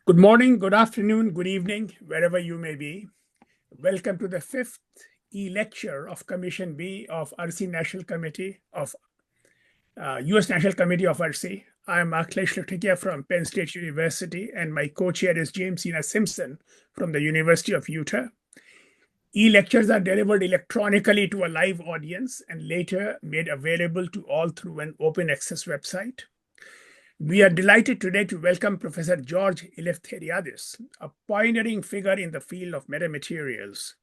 Good morning, good afternoon, good evening, wherever you may be. Welcome to the fifth e-lecture of Commission B of URSI National Committee of US National Committee of URSI. I'm Akhilesh Luthikia from Penn State University, and my co-chair is James Simpson from the University of Utah. E-lectures are delivered electronically to a live audience and later made available to all through an open access website. We are delighted today to welcome Professor George Eleftheriades, a pioneering figure in the field of metamaterials.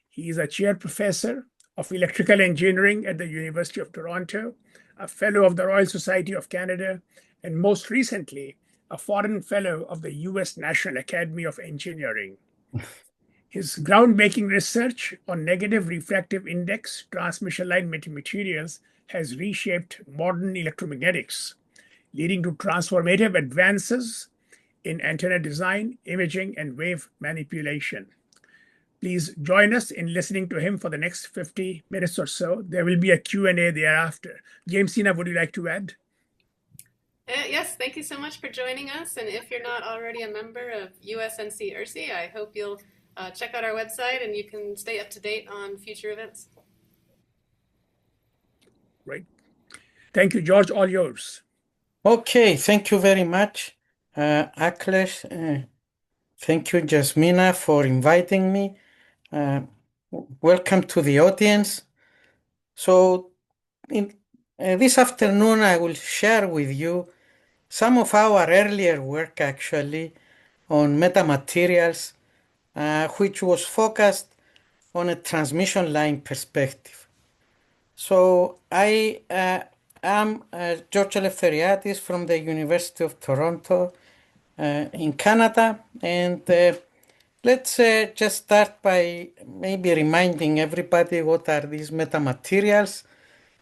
He is a chair professor of electrical engineering at the University of Toronto, a fellow of the Royal Society of Canada, and most recently, a foreign fellow of the US National Academy of Engineering. His groundbreaking research on negative refractive index transmission line metamaterials has reshaped modern electromagnetics, leading to transformative advances in antenna design, imaging, and wave manipulation. Please join us in listening to him for the next 50 minutes or so. There will be a Q&A thereafter. Jamesina, would you like to add? Yes, thank you so much for joining us. And if you're not already a member of USNC-URSI, I hope you'll check out our website and you can stay up to date on future events. Right. Thank you, George. All yours. Okay, thank you very much, Akhilesh. Thank you, Jasmina, for inviting me. Welcome to the audience. So, this afternoon, I will share with you some of our earlier work, actually, on metamaterials, which was focused on a transmission line perspective. So, I am George Eleftheriades from the University of Toronto in Canada, and let's just start by maybe reminding everybody what are these metamaterials.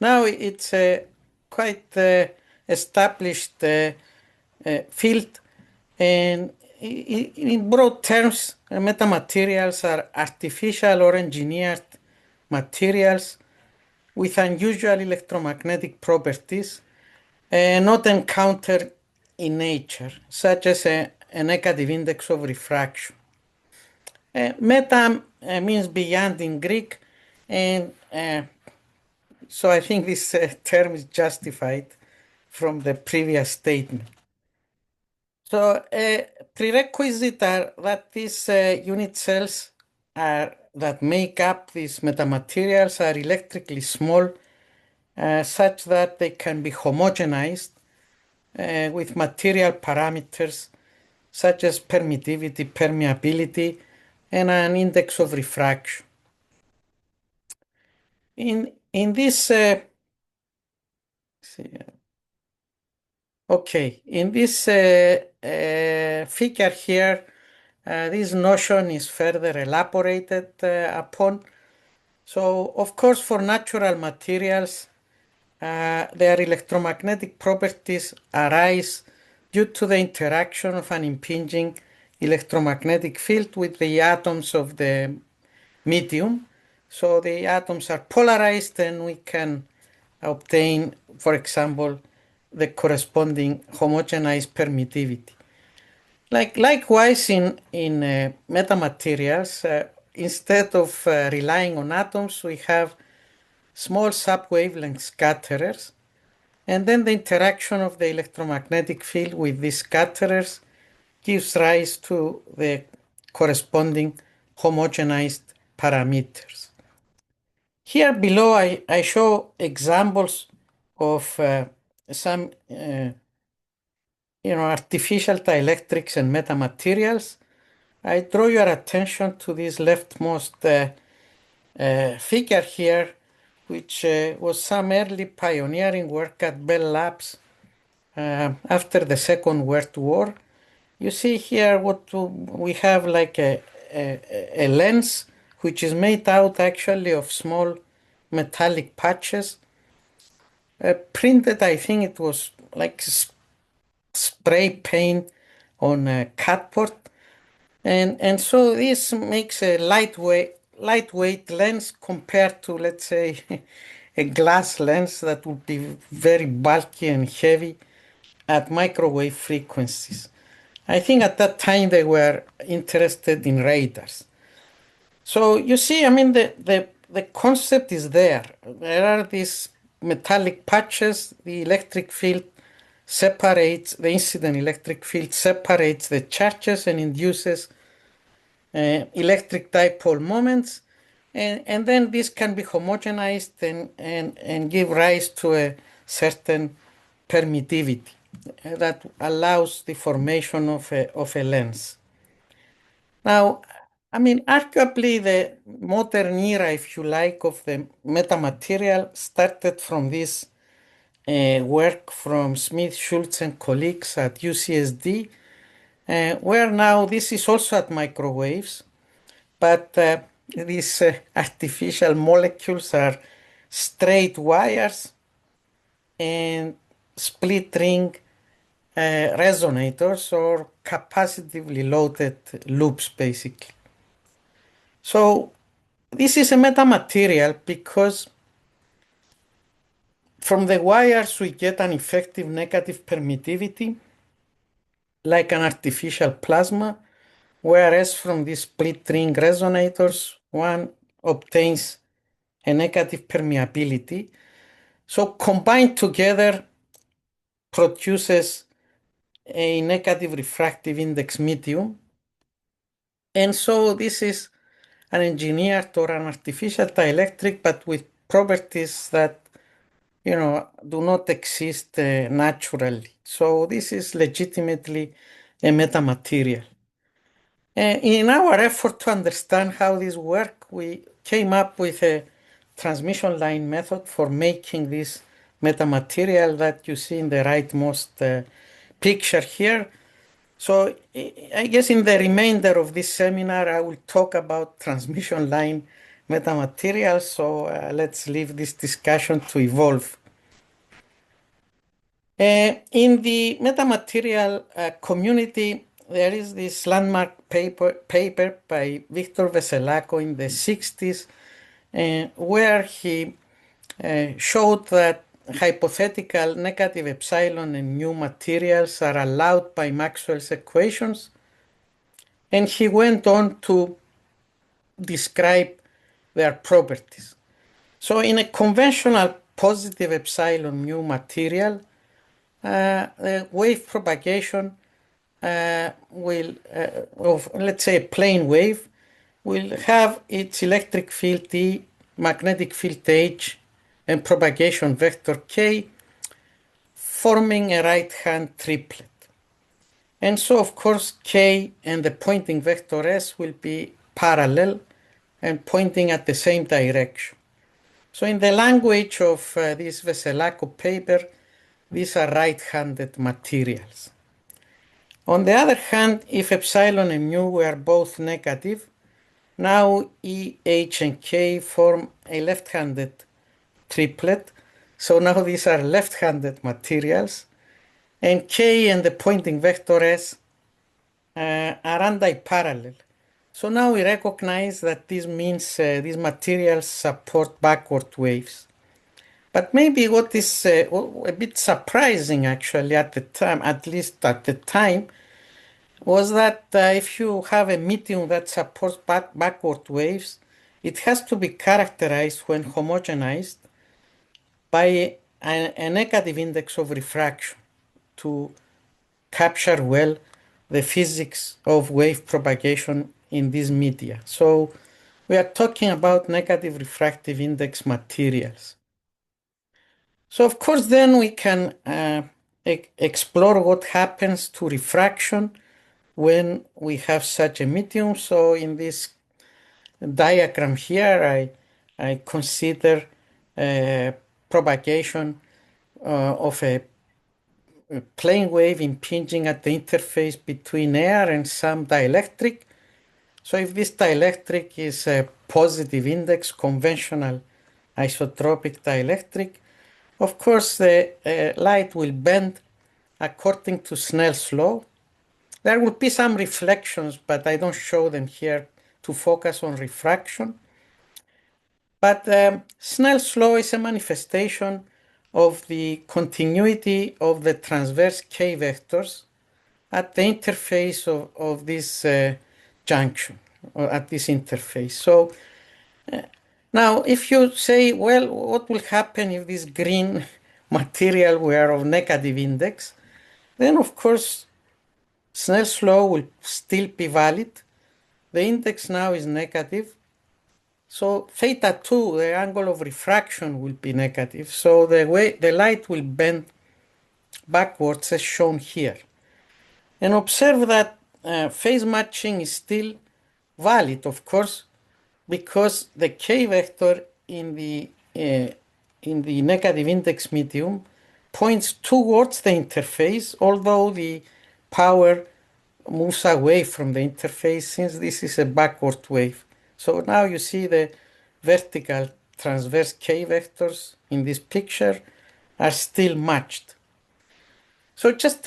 Now it's a quite established field, and in broad terms, metamaterials are artificial or engineered materials with unusual electromagnetic properties not encountered in nature, such as a negative index of refraction. Meta means beyond in Greek, and so I think this term is justified from the previous statement. So prerequisite are that these unit cells that make up these metamaterials are electrically small, such that they can be homogenized with material parameters such as permittivity, permeability, and an index of refraction. In this figure here, this notion is further elaborated upon. So, of course, for natural materials, their electromagnetic properties arise due to the interaction of an impinging electromagnetic field with the atoms of the medium. So the atoms are polarized, and we can obtain, for example, the corresponding homogenized permittivity. Likewise, in metamaterials, instead of relying on atoms, we have small subwavelength scatterers, and then the interaction of the electromagnetic field with these scatterers gives rise to the corresponding homogenized parameters. Here below, I show examples of some artificial dielectrics and metamaterials. I draw your attention to this leftmost figure here, which was some early pioneering work at Bell Labs after the Second World War. You see here what we have like a lens, which is made out actually of small metallic patches, printed, I think it was like spray paint on a cardboard. And so this makes a lightweight lens compared to, let's say, a glass lens that would be very bulky and heavy at microwave frequencies. I think at that time they were interested in radars. So you see, I mean, the concept is there. There are these metallic patches. The electric field separates, the incident electric field separates the charges and induces electric dipole moments. And then this can be homogenized and give rise to a certain permittivity that allows the formation of a lens. Now, I mean, arguably the modern era, if you like, of the metamaterial started from this work from Smith, Schultz, and colleagues at UCSD, where now this is also at microwaves, but these artificial molecules are straight wires and split ring resonators or capacitively loaded loops, basically. So this is a metamaterial because from the wires we get an effective negative permittivity like an artificial plasma, whereas from these split ring resonators one obtains a negative permeability. So combined together produces a negative refractive index medium. And so this is an engineered or an artificial dielectric, but with properties that, you know, do not exist naturally. So this is legitimately a metamaterial. In our effort to understand how this works, we came up with a transmission line method for making this metamaterial that you see in the rightmost picture here. So I guess in the remainder of this seminar, I will talk about transmission line metamaterials. So let's leave this discussion to evolve. In the metamaterial community, there is this landmark paper by Victor Veselago in the 60s, where he showed that hypothetical negative epsilon and mu materials are allowed by Maxwell's equations. And he went on to describe their properties. So in a conventional positive epsilon mu material, the wave propagation will, of let's say a plane wave, will have its electric field E, magnetic field H, and propagation vector K, forming a right-hand triplet. And so, of course, K and the pointing vector S will be parallel and pointing at the same direction. So in the language of this Veselago paper, these are right-handed materials. On the other hand, if epsilon and mu were both negative, now E, H, and K form a left-handed triplet. So now these are left-handed materials. And K and the pointing vector S are antiparallel. So now we recognize that this means these materials support backward waves. But maybe what is a bit surprising actually at the time, at least at the time, was that if you have a medium that supports backward waves, it has to be characterized when homogenized by a negative index of refraction to capture well the physics of wave propagation in these media. So we are talking about negative refractive index materials. So of course then we can explore what happens to refraction when we have such a medium. So in this diagram here, I consider propagation of a plane wave impinging at the interface between air and some dielectric. So if this dielectric is a positive index, conventional isotropic dielectric, of course the light will bend according to Snell's law. There will be some reflections, but I don't show them here to focus on refraction. But Snell's law is a manifestation of the continuity of the transverse K vectors at the interface of this junction, or at this interface. So now if you say, well, what will happen if this green material were of negative index? Then of course Snell's law will still be valid. The index now is negative. So theta 2, the angle of refraction, will be negative. So the way the light will bend backwards as shown here. And observe that phase matching is still valid, of course, because the k vector in the negative index medium points towards the interface, although the power moves away from the interface since this is a backward wave. So now you see the vertical transverse k vectors in this picture are still matched. So just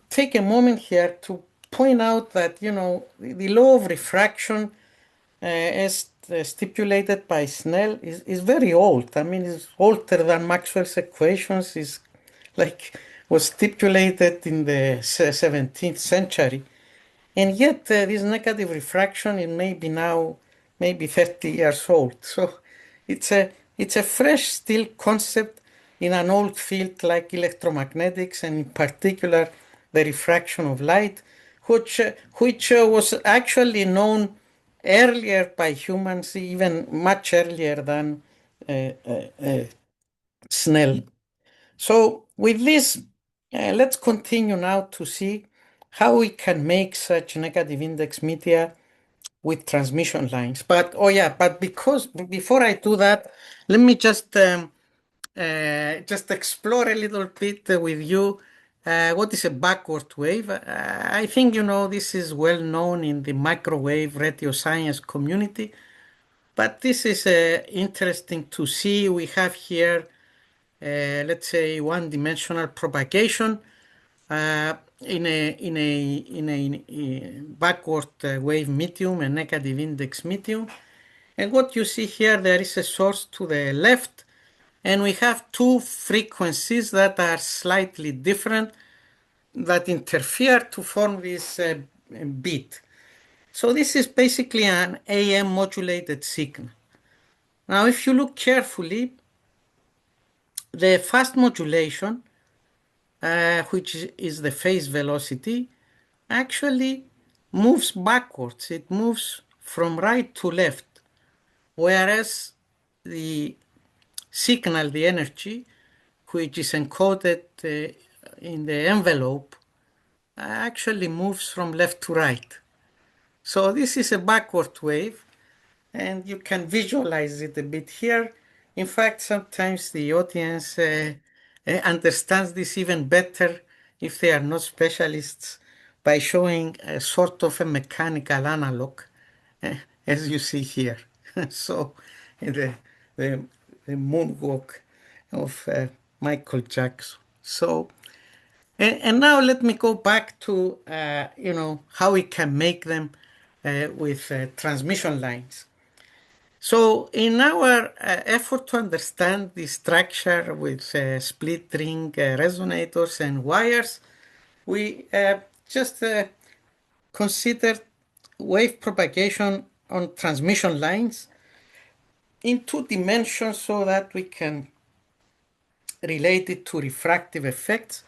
take a moment here to point out that, you know, the law of refraction as stipulated by Snell is very old. I mean, it's older than Maxwell's equations. Is like was stipulated in the 17th century. And yet this negative refraction is maybe 30 years old. So it's a fresh still concept in an old field like electromagnetics, and in particular the refraction of light, which was actually known earlier by humans, even much earlier than Snell. So with this, let's continue now to see how we can make such negative index media with transmission lines. But because before I do that, let me just explore a little bit with you what is a backward wave. I think you know this is well known in the microwave radio science community, but this is interesting to see. We have here, let's say, one-dimensional propagation in a backward wave medium, a negative index medium. And what you see here, there is a source to the left, and we have two frequencies that are slightly different that interfere to form this beat. So this is basically an AM modulated signal. Now, if you look carefully, the fast modulation, which is the phase velocity, actually moves backwards. It moves from right to left, whereas the signal, the energy, which is encoded in the envelope, actually moves from left to right. So this is a backward wave, and you can visualize it a bit here. In fact, sometimes the audience understands this even better if they are not specialists by showing a sort of a mechanical analog, as you see here. So the moonwalk of Michael Jackson. So, and now let me go back to, you know, how we can make them with transmission lines. So in our effort to understand the structure with split ring resonators and wires, we just considered wave propagation on transmission lines in 2 dimensions so that we can relate it to refractive effects.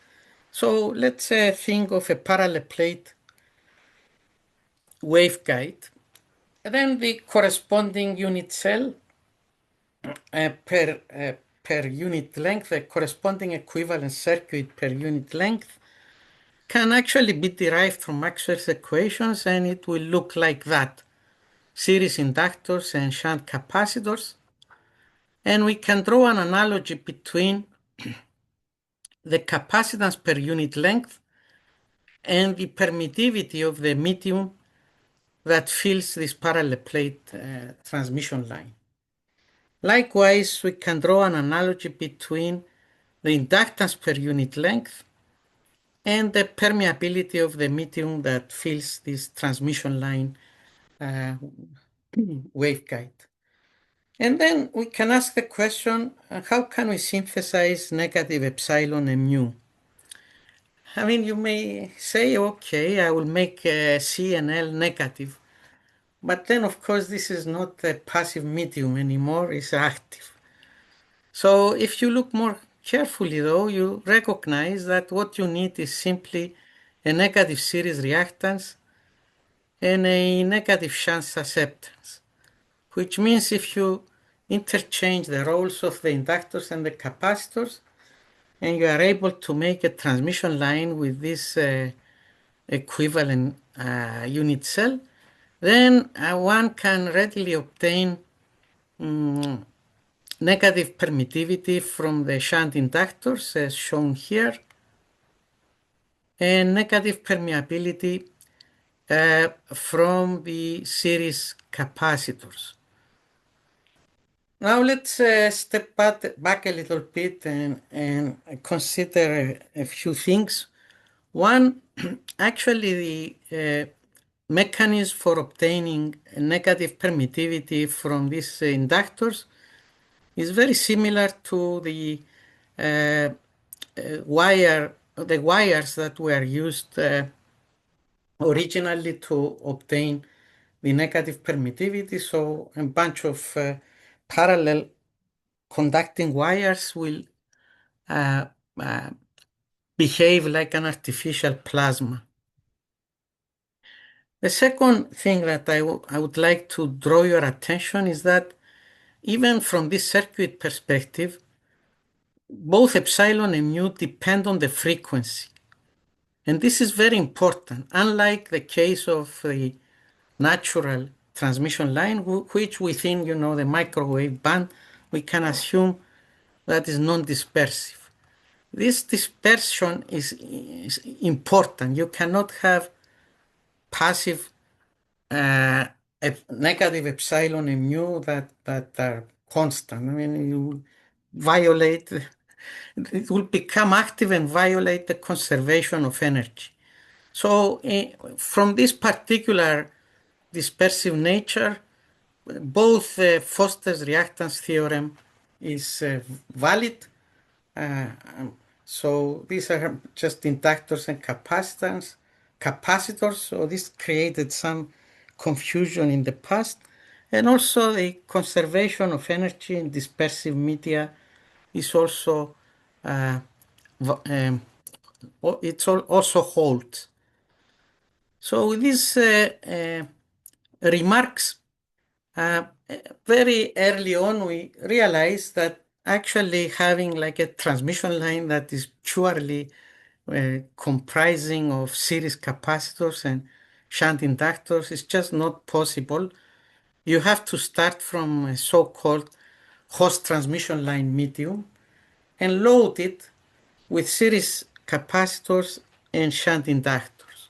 So let's think of a parallel plate waveguide, and then the corresponding unit cell per unit length, the corresponding equivalent circuit per unit length can actually be derived from Maxwell's equations, and it will look like that. Series inductors and shunt capacitors. And we can draw an analogy between the capacitance per unit length and the permittivity of the medium that fills this parallel plate transmission line. Likewise, we can draw an analogy between the inductance per unit length and the permeability of the medium that fills this transmission line waveguide. And then we can ask the question, how can we synthesize negative epsilon and mu? I mean, you may say, okay, I will make C and L negative. But then, of course, this is not a passive medium anymore, it's active. So if you look more carefully, though, you recognize that what you need is simply a negative series reactance and a negative shunt susceptance, which means if you interchange the roles of the inductors and the capacitors, and you are able to make a transmission line with this equivalent unit cell, then one can readily obtain negative permittivity from the shunt inductors as shown here, and negative permeability from the series capacitors. Now let's step back a little bit and consider a few things. One, actually the mechanism for obtaining negative permittivity from these inductors is very similar to the wires that were used originally to obtain the negative permittivity. So a bunch of parallel conducting wires will behave like an artificial plasma. The second thing that I would like to draw your attention is that even from this circuit perspective, both epsilon and mu depend on the frequency. And this is very important, unlike the case of the natural transmission line, which within, the microwave band, we can assume that is non-dispersive. This dispersion is important. You cannot have passive negative epsilon and mu that are constant. I mean, you violate, it will become active and violate the conservation of energy. So from this particular dispersive nature, both Foster's reactance theorem is valid. So these are just inductors and capacitors. So this created some confusion in the past. And also the conservation of energy in dispersive media is also, also holds. So with these remarks, very early on we realized that actually having like a transmission line that is purely comprising of series capacitors and shunt inductors is just not possible. You have to start from a so-called host transmission line medium and load it with series capacitors and shunt inductors.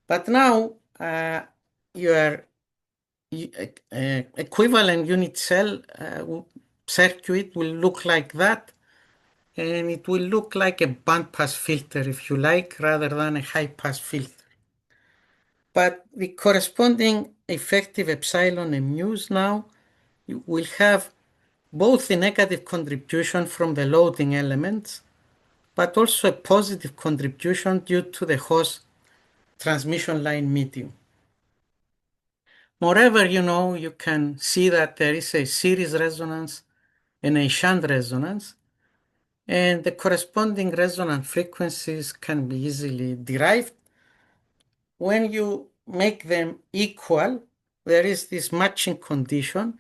But now your equivalent unit cell circuit will look like that, and it will look like a bandpass filter, if you like, rather than a high-pass filter. But the corresponding effective epsilon and mu's now will have both the negative contribution from the loading elements, but also a positive contribution due to the host transmission line medium. Moreover, you can see that there is a series resonance and a shunt resonance, and the corresponding resonant frequencies can be easily derived. When you make them equal, there is this matching condition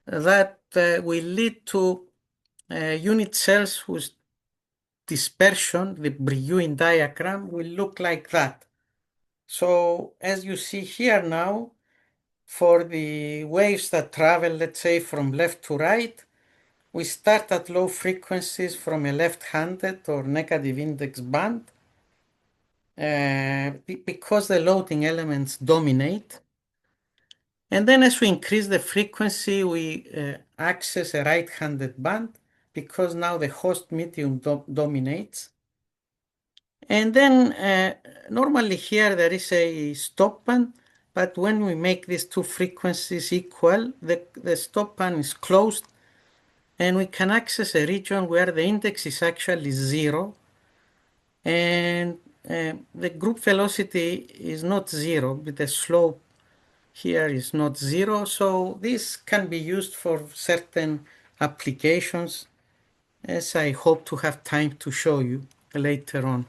that will lead to unit cells whose dispersion, the Brillouin diagram, will look like that. So as you see here now, for the waves that travel, let's say, from left to right, we start at low frequencies from a left-handed or negative index band because the loading elements dominate. And then as we increase the frequency, we access a right-handed band because now the host medium dominates. And then normally here there is a stop band, but when we make these two frequencies equal, the stop band is closed and we can access a region where the index is actually 0 and the group velocity is not zero, but the slope here is not zero. So this can be used for certain applications, as I hope to have time to show you later on.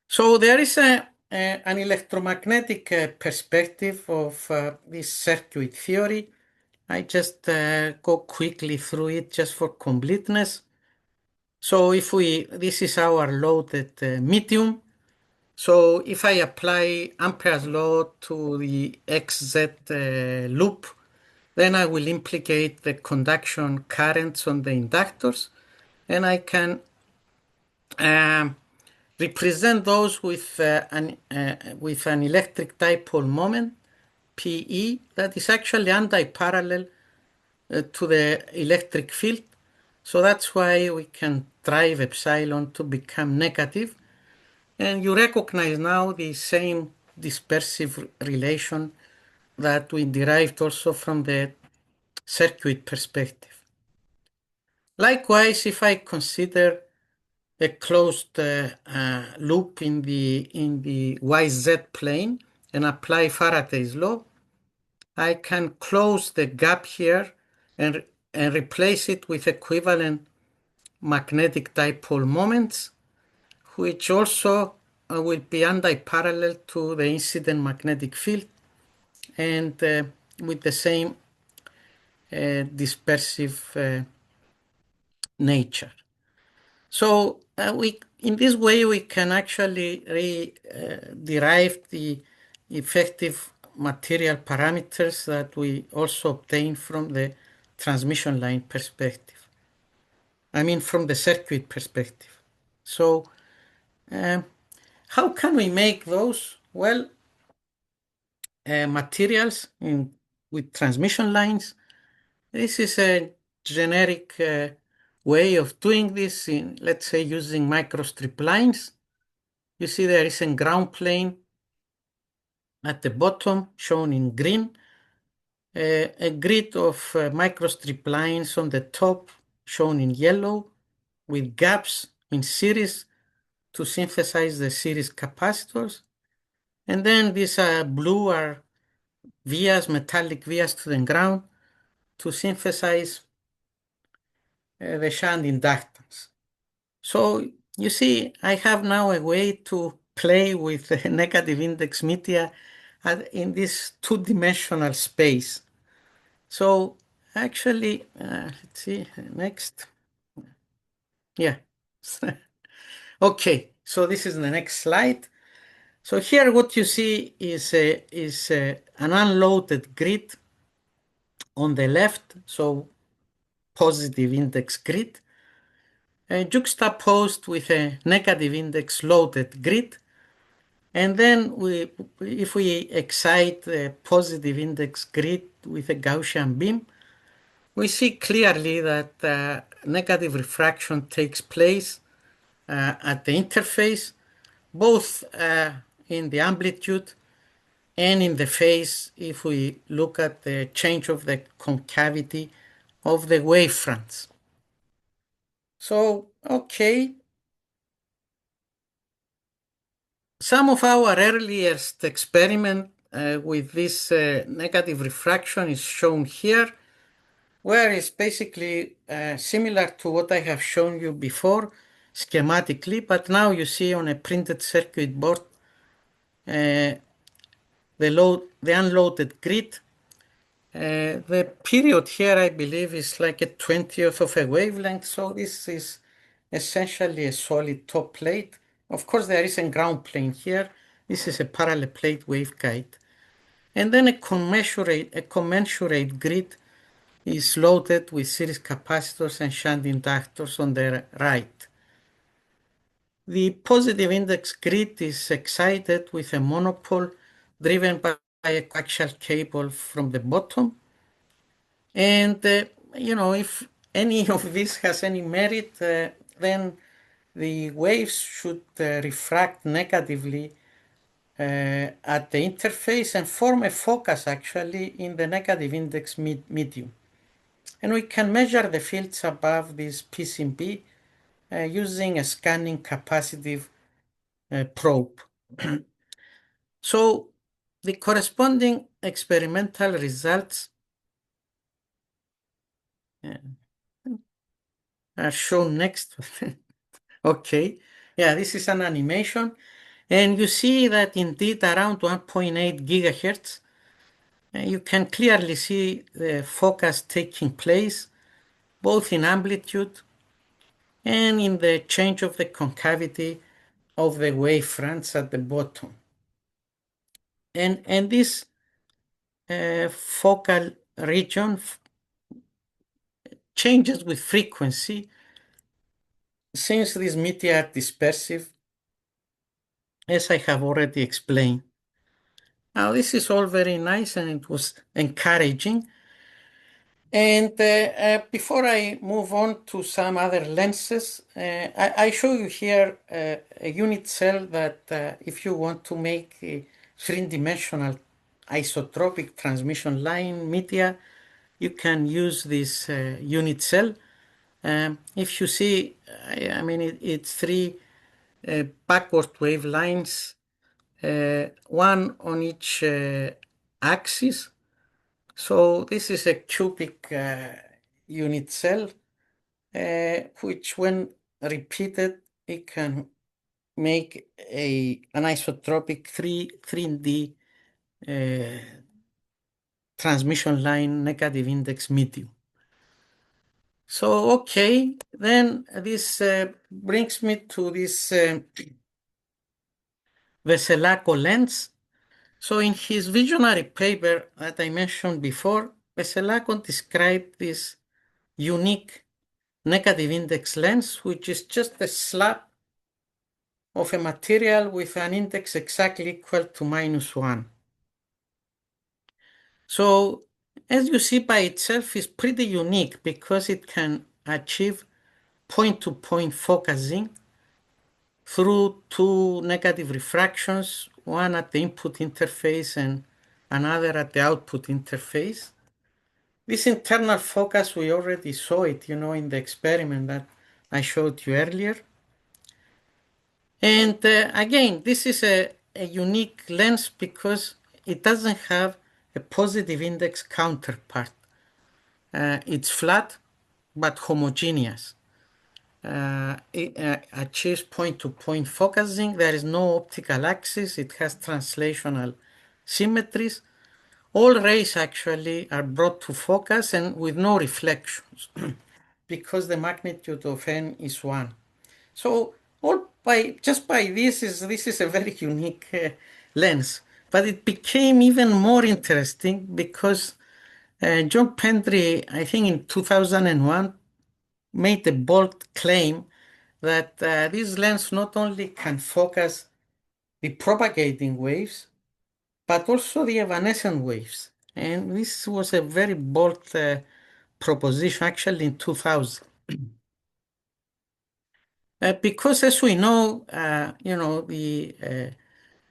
So there is an electromagnetic perspective of this circuit theory. I just go quickly through it just for completeness. So this is our loaded medium. So if I apply Ampere's law to the XZ loop, then I will implicate the conduction currents on the inductors, and I can represent those with an electric dipole moment, PE, that is actually anti-parallel to the electric field. So that's why we can drive epsilon to become negative. And you recognize now the same dispersive relation that we derived also from the circuit perspective. Likewise, if I consider a closed loop in the YZ plane and apply Faraday's law, I can close the gap here and replace it with equivalent magnetic dipole moments, which also will be anti-parallel to the incident magnetic field and with the same dispersive nature. So in this way, we can actually derive the effective material parameters that we also obtain from the transmission line perspective. I mean, from the circuit perspective. So how can we make those? Well, materials with transmission lines. This is a generic way of doing this in, let's say, using microstrip lines. You see there is a ground plane at the bottom shown in green, a grid of microstrip lines on the top shown in yellow with gaps in series to synthesize the series capacitors. And then these blue are vias, metallic vias to the ground to synthesize the shunt inductance. So you see, I have now a way to play with the negative index media in this two-dimensional space. So actually, let's see, next. Yeah. Okay, so this is the next slide. So here what you see is an unloaded grid on the left, so positive index grid, juxtaposed with a negative index loaded grid. And then if we excite the positive index grid with a Gaussian beam, we see clearly that negative refraction takes place at the interface, both in the amplitude and in the phase if we look at the change of the concavity of the wavefronts. So, okay. Some of our earliest experiment with this negative refraction is shown here, where it's basically similar to what I have shown you before schematically, but now you see on a printed circuit board the unloaded grid. The period here, I believe, is like a 20th of a wavelength, so this is essentially a solid top plate. Of course, there is a ground plane here. This is a parallel plate waveguide. And then a commensurate grid is loaded with series capacitors and shunt inductors on the right. The positive index grid is excited with a monopole driven by a coaxial cable from the bottom. And, if any of this has any merit, then the waves should refract negatively at the interface and form a focus actually in the negative index medium. and we can measure the fields above this PCB using a scanning capacitive probe. So the corresponding experimental results are shown next. Okay, yeah, this is an animation. And you see that indeed around 1.8 gigahertz, you can clearly see the focus taking place, both in amplitude and in the change of the concavity of the wave fronts at the bottom. And this focal region changes with frequency since this media are dispersive, as I have already explained. Now, this is all very nice and it was encouraging. And before I move on to some other lenses, I show you here a unit cell that if you want to make a three-dimensional isotropic transmission line media, you can use this unit cell. If you see, I mean, it's three backward wave lines, one on each axis. So this is a cubic unit cell, which when repeated, it can make an isotropic 3D transmission line negative index medium. So, okay, then this brings me to this Veselago lens. So in his visionary paper that I mentioned before, Veselago described this unique negative index lens, which is just a slab of a material with an index exactly equal to -1. So as you see by itself, it's pretty unique because it can achieve point-to-point focusing through two negative refractions, one at the input interface and another at the output interface. This internal focus, we already saw it, in the experiment that I showed you earlier. And again, this is a unique lens because it doesn't have a positive index counterpart. It's flat, but homogeneous. It achieves point-to-point focusing. There is no optical axis. It has translational symmetries. All rays actually are brought to focus and with no reflections because the magnitude of n is 1. So just by this is a very unique lens. But it became even more interesting because John Pendry, I think in 2001, made a bold claim that this lens not only can focus the propagating waves, but also the evanescent waves. And this was a very bold proposition actually in 2000. Because as we know,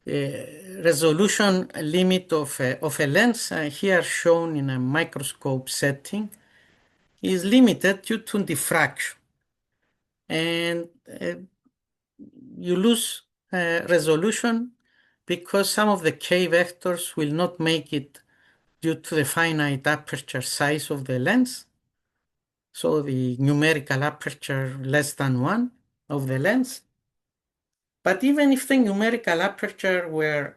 the resolution limit of a lens, here shown in a microscope setting, is limited due to diffraction. And you lose resolution because some of the K vectors will not make it due to the finite aperture size of the lens. So the numerical aperture less than 1 of the lens. But even if the numerical aperture were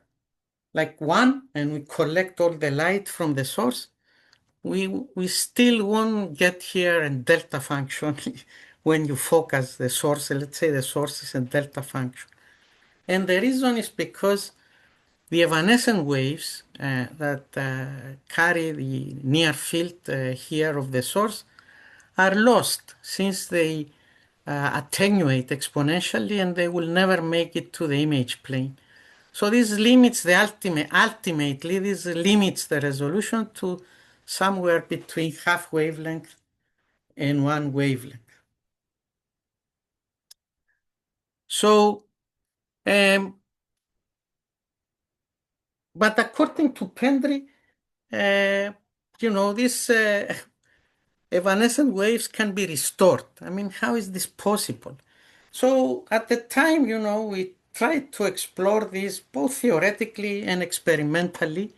like 1 and we collect all the light from the source, we still won't get here a delta function when you focus the source. Let's say the source is a delta function. And the reason is because the evanescent waves that carry the near field here of the source are lost since they attenuate exponentially and they will never make it to the image plane. So this limits the ultimately this limits the resolution to somewhere between half wavelength and 1 wavelength. So, but according to Pendry, this evanescent waves can be restored. I mean, how is this possible? So at the time, we tried to explore this both theoretically and experimentally.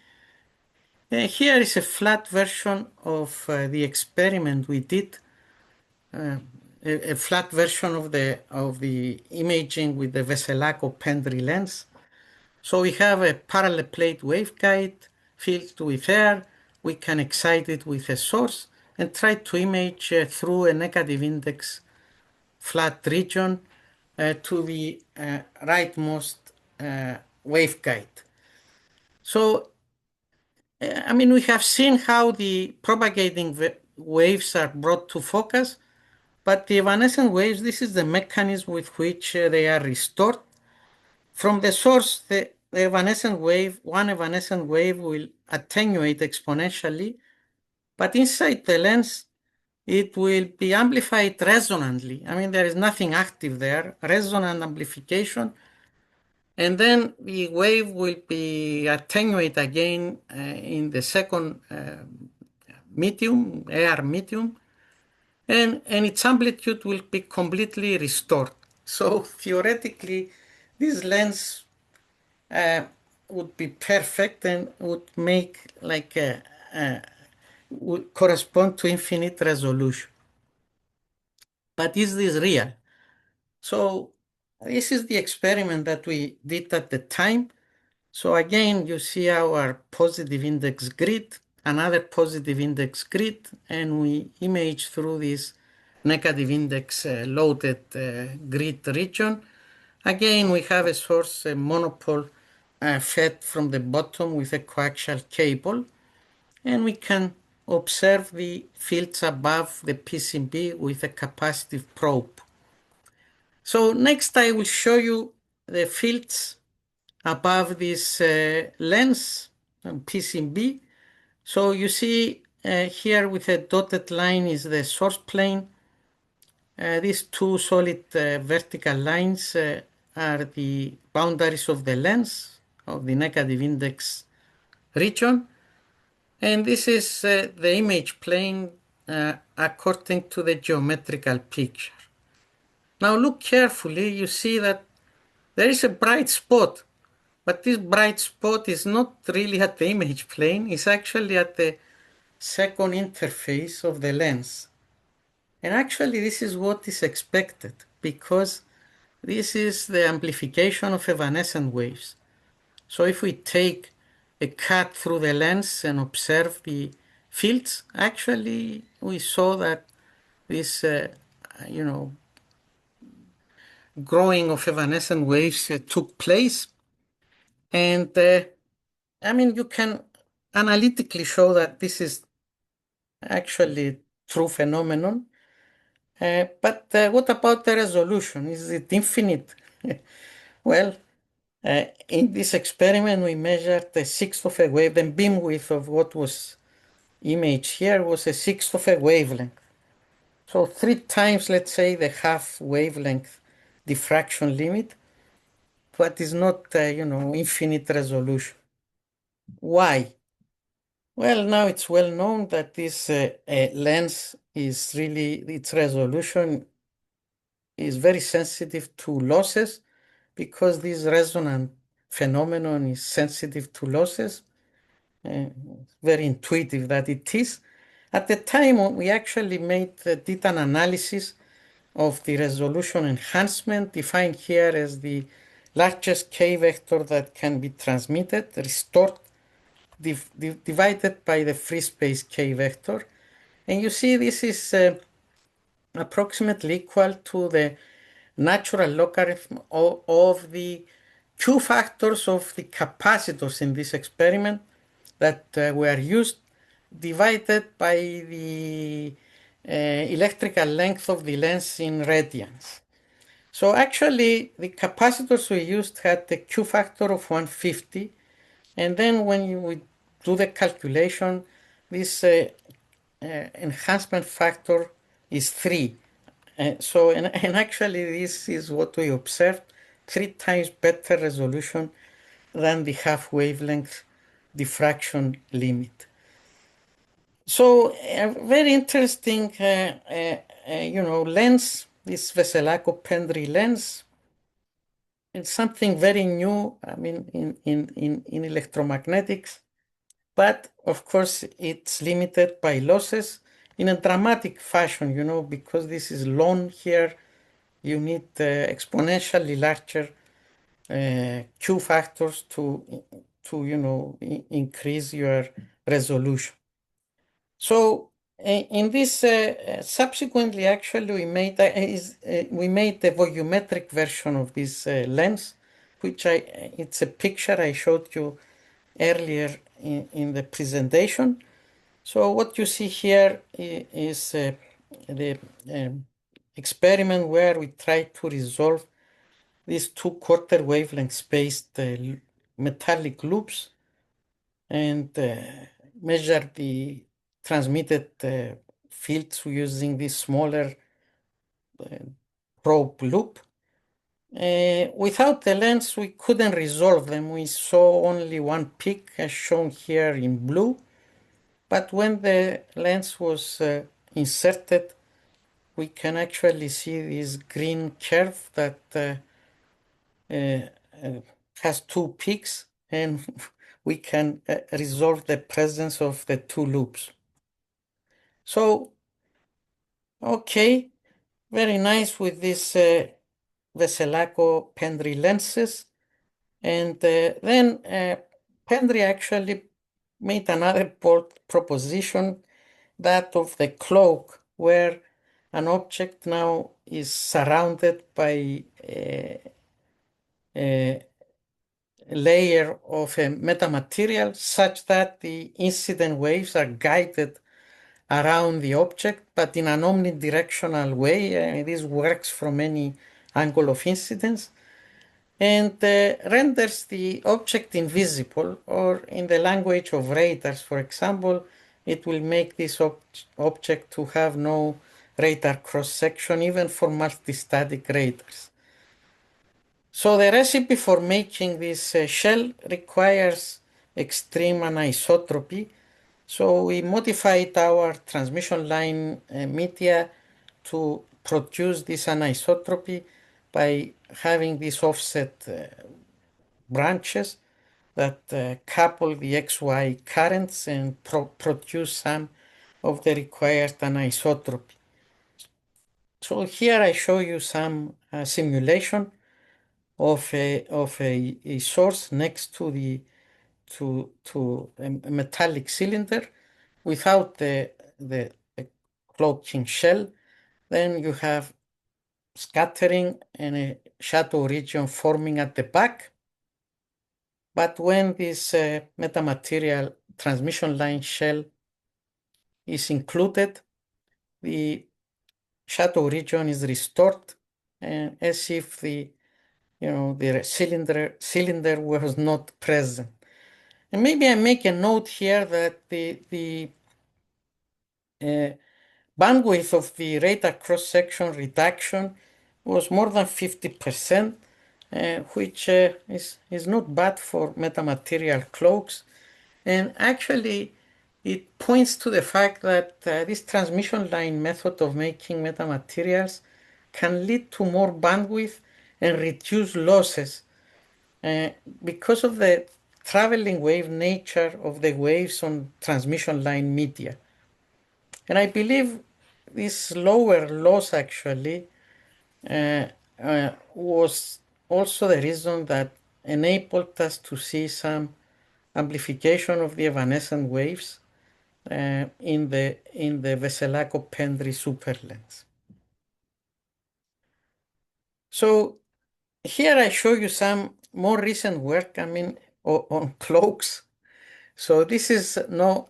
Here is a flat version of the experiment we did, a flat version of the imaging with the Veselago-Pendry lens. So we have a parallel plate waveguide filled with air. We can excite it with a source and try to image through a negative index flat region to the rightmost waveguide. So, I mean, we have seen how the propagating waves are brought to focus, but the evanescent waves, this is the mechanism with which they are restored. From the source, one evanescent wave will attenuate exponentially, but inside the lens, it will be amplified resonantly. I mean, there is nothing active there, resonant amplification. And then the wave will be attenuated again in the second medium, air medium, and its amplitude will be completely restored. So theoretically, this lens would be perfect and would make would correspond to infinite resolution. But is this real? So this is the experiment that we did at the time. So again, you see our positive index grid, another positive index grid, and we image through this negative index loaded grid region. Again, we have a source, a monopole fed from the bottom with a coaxial cable, and we can observe the fields above the PCB with a capacitive probe. So next I will show you the fields above this lens PCB. So you see here with a dotted line is the source plane. These two solid vertical lines are the boundaries of the lens of the negative index region. And this is the image plane according to the geometrical picture. Now look carefully, you see that there is a bright spot, but this bright spot is not really at the image plane, it's actually at the second interface of the lens. And actually this is what is expected, because this is the amplification of evanescent waves. So if we take a cut through the lens and observe the fields, actually we saw that this, growing of evanescent waves took place. And I mean, you can analytically show that this is actually true phenomenon. But what about the resolution? Is it infinite? Well, in this experiment, we measured a sixth of a wave. The beam width of what was imaged here was a sixth of a wavelength. So 3 times, let's say, the half wavelength diffraction limit, but is not, infinite resolution. Why? Well, now it's well known that this lens is really, its resolution is very sensitive to losses, because this resonant phenomenon is sensitive to losses. Very intuitive that it is. At the time, we actually did an analysis of the resolution enhancement, defined here as the largest K vector that can be transmitted, restored, divided by the free space K vector. And you see this is approximately equal to the natural logarithm of the Q factors of the capacitors in this experiment that were used, divided by the electrical length of the lens in radians. So actually, the capacitors we used had the Q factor of 150, and then when you do the calculation, this enhancement factor is 3. And actually, this is what we observed, 3 times better resolution than the half wavelength diffraction limit. So a very interesting, lens, this Veselago-Pendry lens. It's something very new, I mean, in electromagnetics, but of course it's limited by losses in a dramatic fashion, because this is lone here, you need exponentially larger Q factors to increase your resolution. So in this subsequently, actually, we made the volumetric version of this lens, which it's a picture I showed you earlier in the presentation. So what you see here is the experiment where we try to resolve these two quarter wavelength spaced metallic loops and measure the transmitted fields using this smaller probe loop. Without the lens, we couldn't resolve them. We saw only one peak as shown here in blue. But when the lens was inserted, we can actually see this green curve that has two peaks, and we can resolve the presence of the two loops. So, okay, very nice with this Veselago-Pendry lenses. And then Pendry actually made another bold proposition, that of the cloak, where an object now is surrounded by a layer of a metamaterial such that the incident waves are guided around the object, but in an omnidirectional way. This works from any angle of incidence and renders the object invisible, or in the language of radars, for example, it will make this object to have no radar cross-section, even for multistatic radars. So the recipe for making this shell requires extreme anisotropy. So we modified our transmission line media to produce this anisotropy by having these offset branches that couple the XY currents and produce some of the required anisotropy. So here I show you some simulation of a source next to a metallic cylinder without the cloaking shell. Then you have scattering and a shadow region forming at the back. But when this metamaterial transmission line shell is included, the shadow region is restored, and as if the cylinder was not present. And maybe I make a note here that the bandwidth of the radar cross-section reduction was more than 50%, which is not bad for metamaterial cloaks. And actually, it points to the fact that this transmission line method of making metamaterials can lead to more bandwidth and reduce losses because of the traveling wave nature of the waves on transmission line media. And I believe this lower loss actually was also the reason that enabled us to see some amplification of the evanescent waves in the Veselago-Pendry superlens. So here I show you some more recent work, on cloaks. So this is now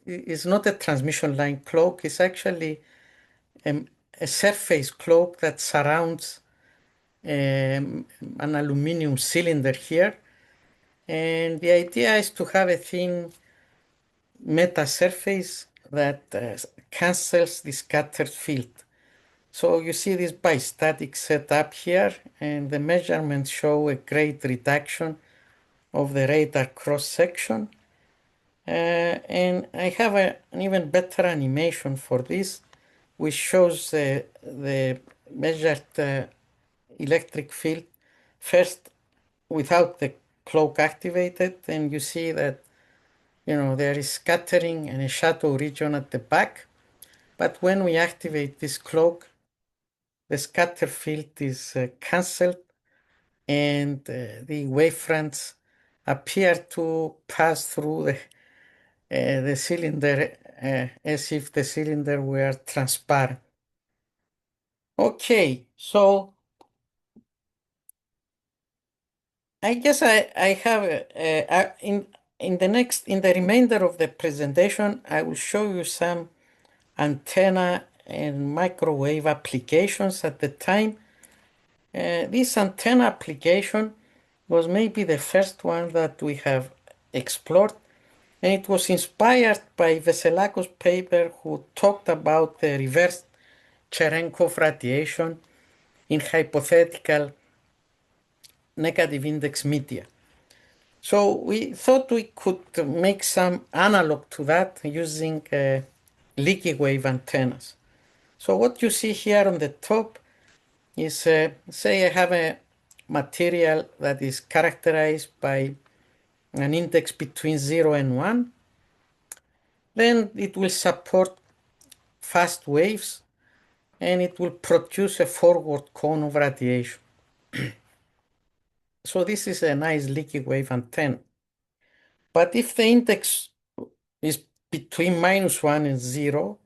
is not a transmission line cloak. It's actually a surface cloak that surrounds an aluminum cylinder here. And the idea is to have a thin meta surface that cancels the scattered field. So you see this bistatic setup here, and the measurements show a great reduction of the radar cross-section. And I have an even better animation for this, which shows the measured electric field first without the cloak activated, and you see that there is scattering and a shadow region at the back. But when we activate this cloak, the scatter field is cancelled, and the wavefronts appear to pass through the cylinder as if the cylinder were transparent. Okay, so I guess I have in the remainder of the presentation, I will show you some antenna and microwave applications at the time. This antenna application was maybe the first one that we have explored, and it was inspired by Veselago's paper, who talked about the reverse Cherenkov radiation in hypothetical negative index media. So we thought we could make some analog to that using leaky wave antennas. So what you see here on the top is, say I have a material that is characterized by an index between 0 and 1, then it will support fast waves and it will produce a forward cone of radiation. So this is a nice leaky wave antenna. But if the index is between -1 and 0,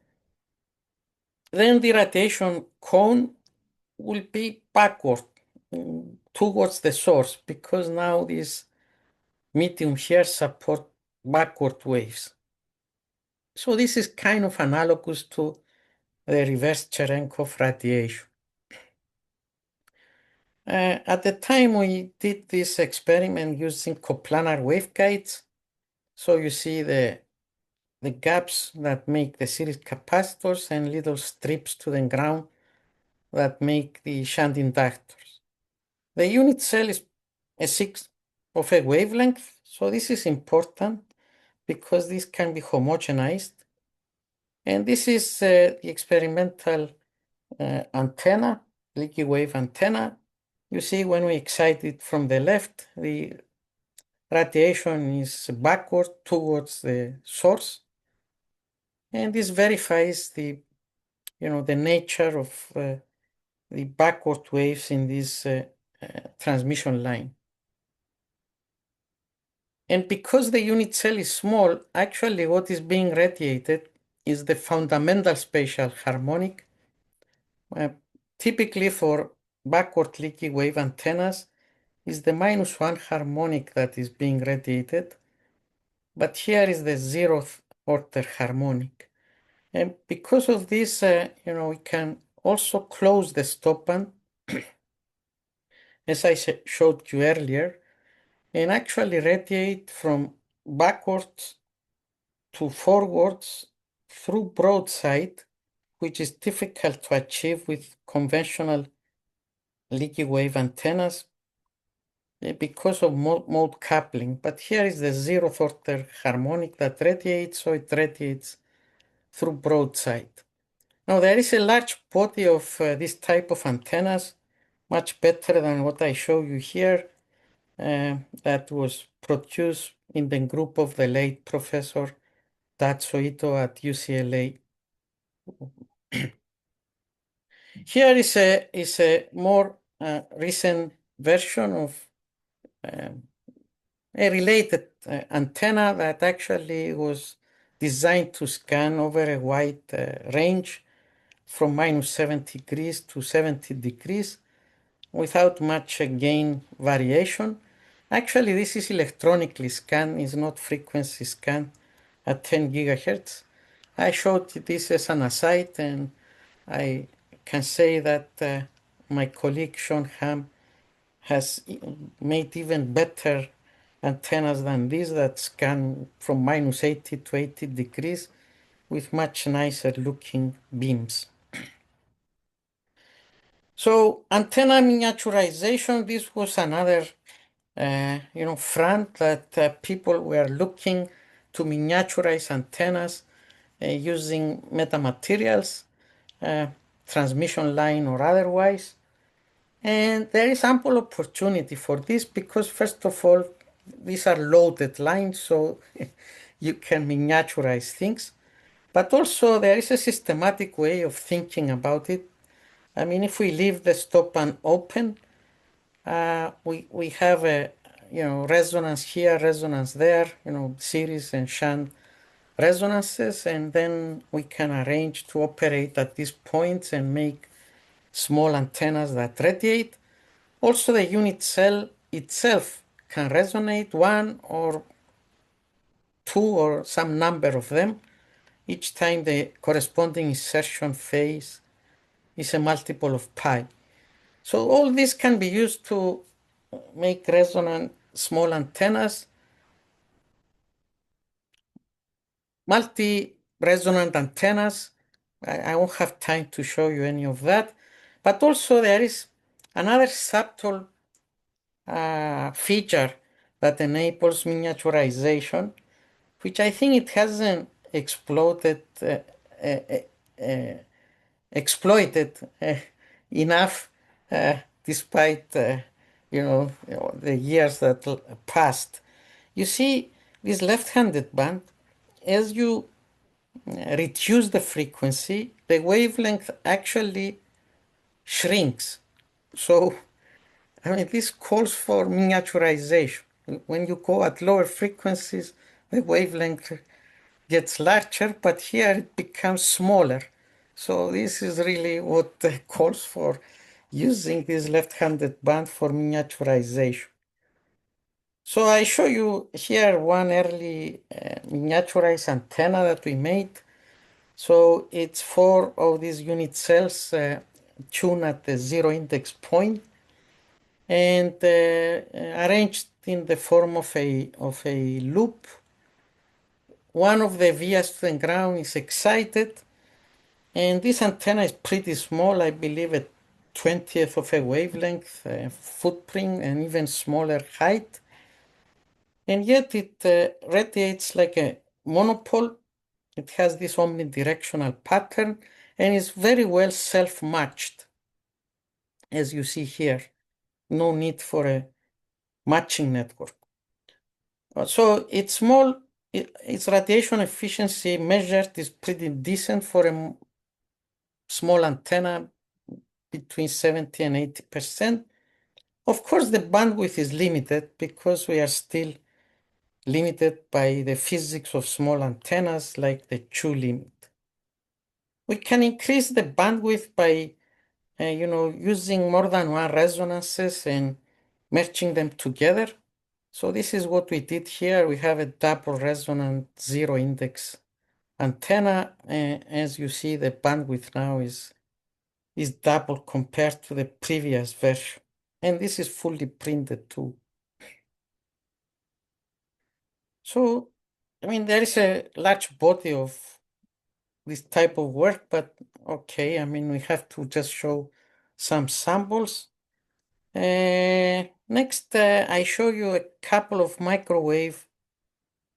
then the radiation cone will be backward towards the source, because now this medium here support backward waves. So this is kind of analogous to the reverse Cherenkov radiation. At the time we did this experiment using coplanar waveguides, so you see the gaps that make the series capacitors and little strips to the ground that make the shunt inductors. The unit cell is a sixth of a wavelength, so this is important because this can be homogenized. And this is the experimental antenna, leaky wave antenna. You see, when we excite it from the left, the radiation is backward towards the source. And this verifies the nature of the backward waves in this transmission line. And because the unit cell is small, actually what is being radiated is the fundamental spatial harmonic. Typically for backward leaky wave antennas is the -1 harmonic that is being radiated, but here is the 0th order harmonic. And because of this, we can also close the stop band, as I showed you earlier, and actually radiate from backwards to forwards through broadside, which is difficult to achieve with conventional leaky wave antennas because of mode coupling. But here is the 0th order harmonic that radiates, so it radiates through broadside. Now there is a large body of this type of antennas, much better than what I show you here, that was produced in the group of the late Professor Tatsuo Ito at UCLA. Here is a more recent version of a related antenna that actually was designed to scan over a wide range from -70 degrees to 70 degrees without much gain variation. Actually, this is electronically scanned, is not frequency scanned at 10 gigahertz. I showed this as an aside, and I can say that my colleague Sean Ham has made even better antennas than these that scan from -80 to 80 degrees with much nicer looking beams. So antenna miniaturization, this was another front that people were looking to miniaturize antennas using metamaterials, transmission line or otherwise. And there is ample opportunity for this because, first of all, these are loaded lines, so you can miniaturize things. But also there is a systematic way of thinking about it. I mean, if we leave the stop band open, we have a resonance here, resonance there, series and shunt resonances, and then we can arrange to operate at these points and make small antennas that radiate. Also, the unit cell itself can resonate, one or two or some number of them. Each time the corresponding insertion phase is a multiple of pi. So all this can be used to make resonant small antennas. Multi-resonant antennas, I won't have time to show you any of that. But also there is another subtle feature that enables miniaturization, which I think it hasn't exploited enough, despite the years that passed. You see, this left-handed band, as you reduce the frequency, the wavelength actually shrinks. So, I mean, this calls for miniaturization. When you go at lower frequencies, the wavelength gets larger, but here it becomes smaller. So this is really what calls for using this left-handed band for miniaturization. So I show you here one early miniaturized antenna that we made. So it's 4 of these unit cells tuned at the 0 index point and arranged in the form of a loop. One of the vias to the ground is excited, and this antenna is pretty small, I believe a 20th of a wavelength footprint and even smaller height. And yet it radiates like a monopole. It has this omnidirectional pattern and is very well self-matched, as you see here. No need for a matching network. So it's small, its radiation efficiency measured is pretty decent for a small antenna, between 70 and 80%. Of course, the bandwidth is limited because we are still limited by the physics of small antennas like the Chu limit. We can increase the bandwidth by using more than one resonances and merging them together. So this is what we did here. We have a double resonant 0 index antenna. As you see, the bandwidth now is double compared to the previous version. And this is fully printed too. So, I mean, there is a large body of this type of work, but okay, I mean, we have to just show some samples. Next, I show you a couple of microwave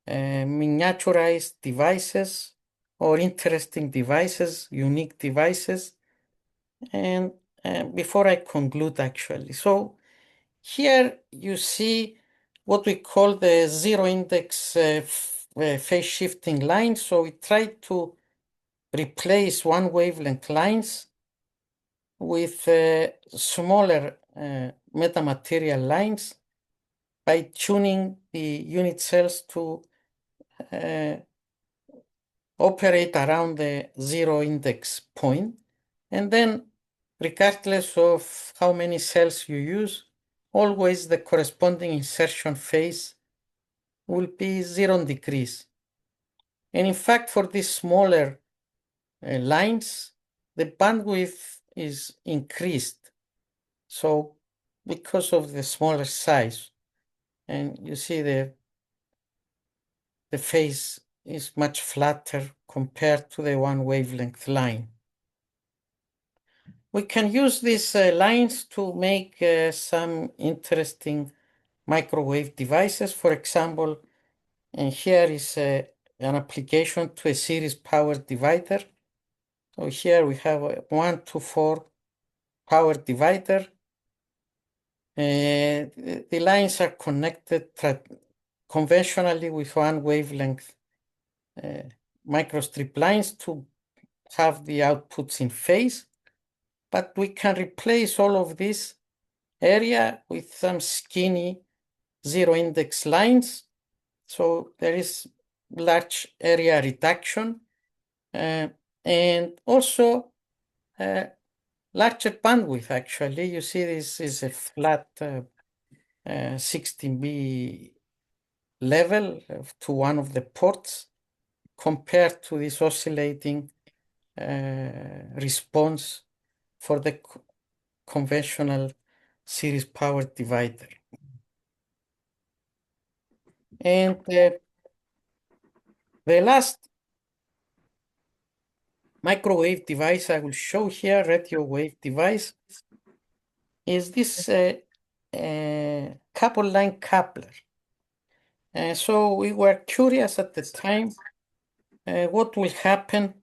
miniaturized devices or interesting devices, unique devices. And before I conclude, actually. So here you see what we call the 0 index phase shifting line. So we try to replace one wavelength lines with smaller metamaterial lines by tuning the unit cells to operate around the 0 index point. And then, regardless of how many cells you use, always the corresponding insertion phase will be 0 degrees. And in fact, for these smaller lines, the bandwidth is increased. So because of the smaller size, and you see the phase is much flatter compared to the one wavelength line. We can use these lines to make some interesting microwave devices. For example, And here is an application to a series power divider. So here we have a 1 to 4 power divider. The lines are connected conventionally with one wavelength microstrip lines to have the outputs in phase, but we can replace all of this area with some skinny zero index lines. So there is large area reduction and also larger bandwidth actually. You see this is a flat 16B level to one of the ports compared to this oscillating response for the conventional series power divider. And the last microwave device I will show here, radio wave device, is this couple line coupler. So we were curious at the time what will happen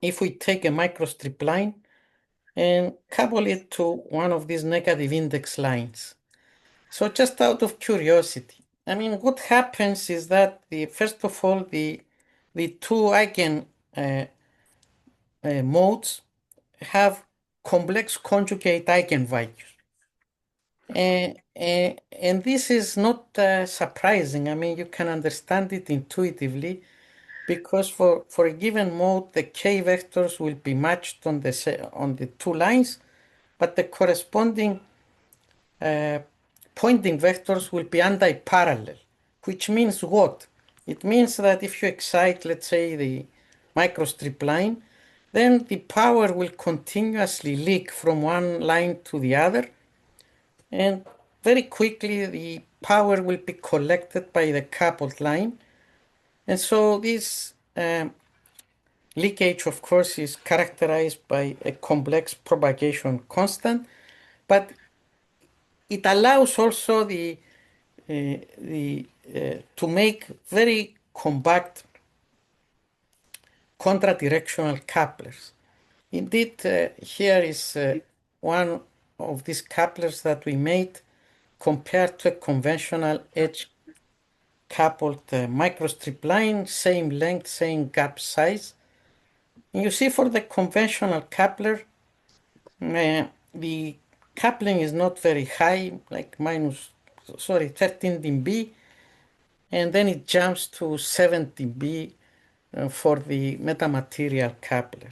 if we take a microstrip line and couple it to one of these negative index lines. So just out of curiosity, I mean, what happens is that first of all, the two eigen modes have complex conjugate eigenvalues. And this is not surprising. I mean, you can understand it intuitively because for a given mode, the k vectors will be matched on the two lines, but the corresponding pointing vectors will be anti-parallel, which means what? It means that if you excite, let's say, the microstrip line, then the power will continuously leak from one line to the other, and very quickly the power will be collected by the coupled line. And so this leakage, of course, is characterized by a complex propagation constant, but it allows also to make very compact contradirectional couplers. Indeed, here is one of these couplers that we made compared to a conventional edge coupled microstrip line, same length, same gap size. And you see for the conventional coupler, the coupling is not very high, like 13 dB, and then it jumps to 7 dB for the metamaterial coupler.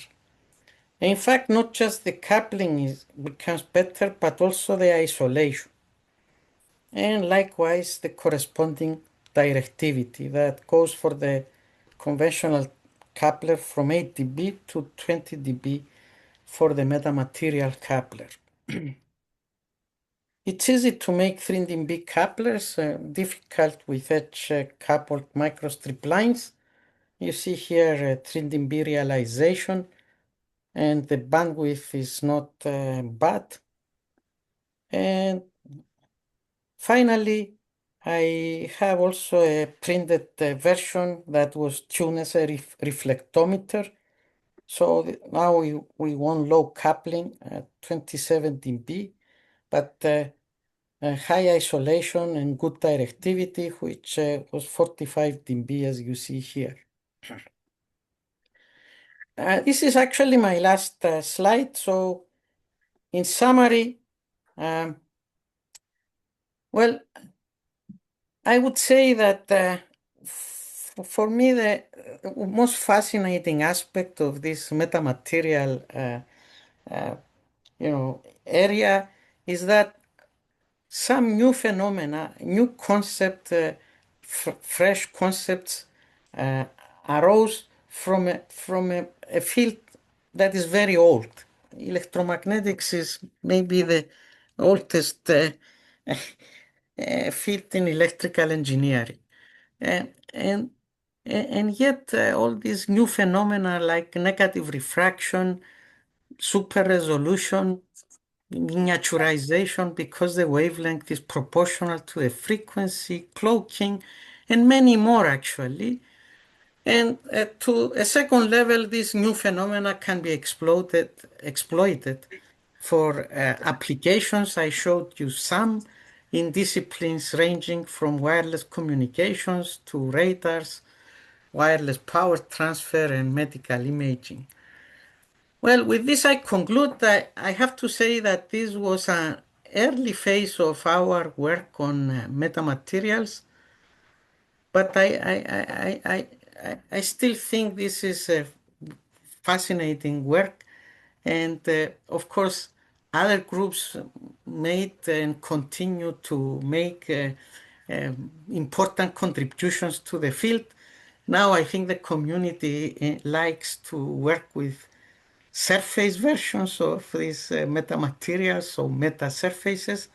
In fact, not just the coupling becomes better, but also the isolation. And likewise, the corresponding directivity that goes for the conventional coupler from 8 dB to 20 dB for the metamaterial coupler. It's easy to make 3 dB couplers, difficult with edge coupled microstrip lines. You see here 3 dB realization, and the bandwidth is not bad. And finally, I have also a printed version that was tuned as a reflectometer. So now we want low coupling at 27 dB, but high isolation and good directivity, which was 45 dB as you see here. This is actually my last slide. So in summary, well, I would say that for me, the most fascinating aspect of this metamaterial area is that some new phenomena, new concept, fresh concepts arose from a field that is very old. Electromagnetics is maybe the oldest field in electrical engineering. And yet all these new phenomena like negative refraction, super resolution, miniaturization because the wavelength is proportional to the frequency, cloaking, and many more actually. And to a second level, these new phenomena can be exploited for applications. I showed you some in disciplines ranging from wireless communications to radars, wireless power transfer, and medical imaging. Well, with this I conclude that I have to say that this was an early phase of our work on metamaterials, but I still think this is a fascinating work, and of course other groups made and continue to make important contributions to the field. Now I think the community likes to work with surface versions of these metamaterials or meta surfaces,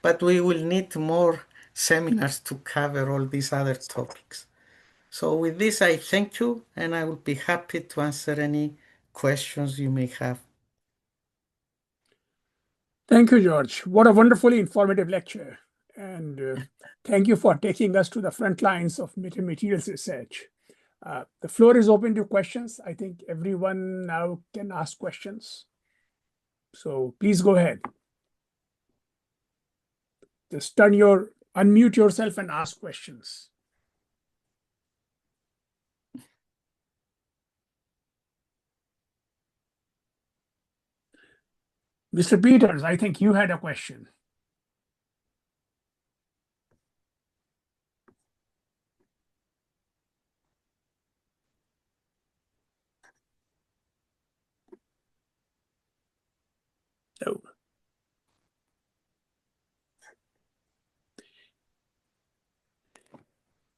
but we will need more seminars to cover all these other topics. So with this, I thank you, and I will be happy to answer any questions you may have. Thank you, George. What a wonderfully informative lecture. And thank you for taking us to the front lines of metamaterials research. The floor is open to questions. I think everyone now can ask questions. So please go ahead. Just unmute yourself and ask questions. Mr. Peters, I think you had a question. Oh.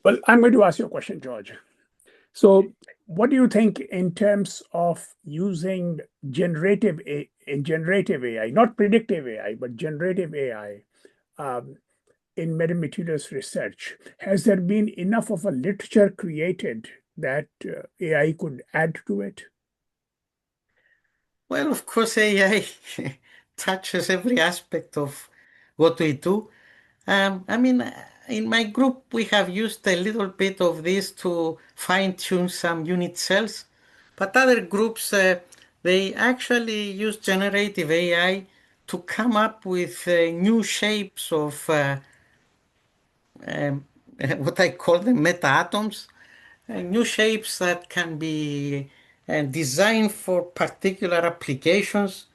Well, I'm going to ask you a question, George. So what do you think in terms of using generative AI, not predictive AI, but generative AI in metamaterials research? Has there been enough of a literature created that AI could add to it? Well, of course, AI touches every aspect of what we do. I mean, in my group, we have used a little bit of this to fine-tune some unit cells, but other groups, they actually use generative AI to come up with new shapes of what I call the meta-atoms, new shapes that can be designed for particular applications.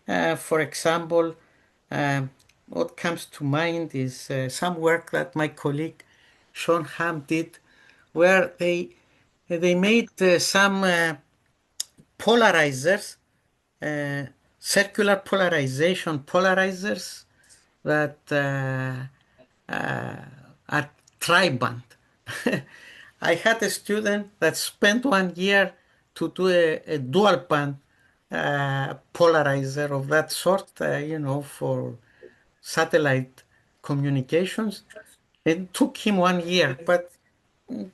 For example, what comes to mind is some work that my colleague Sean Ham did, where they made some polarizers, circular polarization polarizers that are tri-band. I had a student that spent 1 year to do a dual band polarizer of that sort, for satellite communications. It took him 1 year, but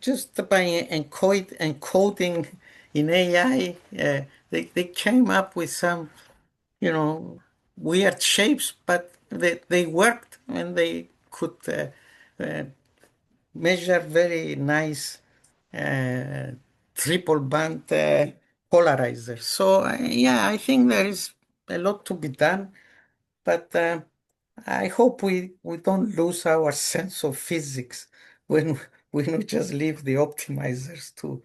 just by encoding in AI, they came up with some, weird shapes, but they worked and they could measure very nice triple band polarizers. So yeah, I think there is a lot to be done, but I hope we don't lose our sense of physics when we just leave the optimizers to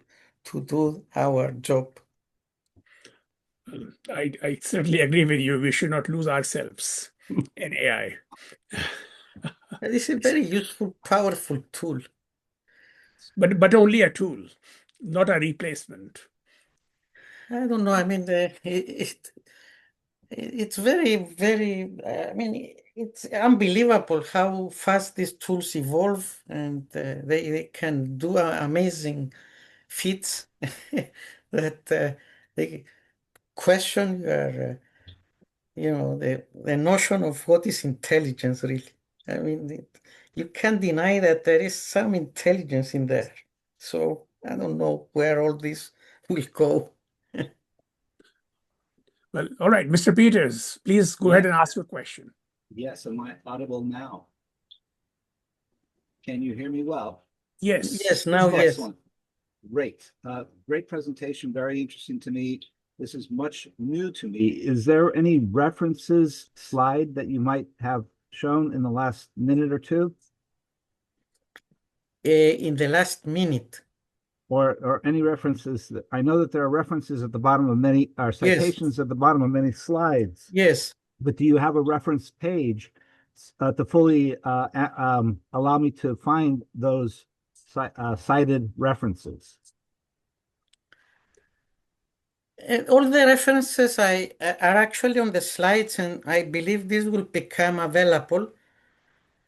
do our job. I certainly agree with you. We should not lose ourselves in AI. It is a very useful, powerful tool. But only a tool, not a replacement. I don't know. I mean, it's very, very, I mean, it's unbelievable how fast these tools evolve, and they can do amazing feats that they question your, the notion of what is intelligence really. I mean, you can't deny that there is some intelligence in there. So I don't know where all this will go. Well, all right, Mr. Peters, please go ahead and ask your question. Yes, am I audible now? Can you hear me well? Yes. Yes, now yes. Excellent. Great. Great presentation. Very interesting to me. This is much new to me. Is there any references slide that you might have shown in the last minute or two? In the last minute. Or any references that I know that there are references at the bottom of many, or citations at the bottom of many slides. Yes. But do you have a reference page to fully allow me to find those cited references? All the references are actually on the slides, and I believe this will become available.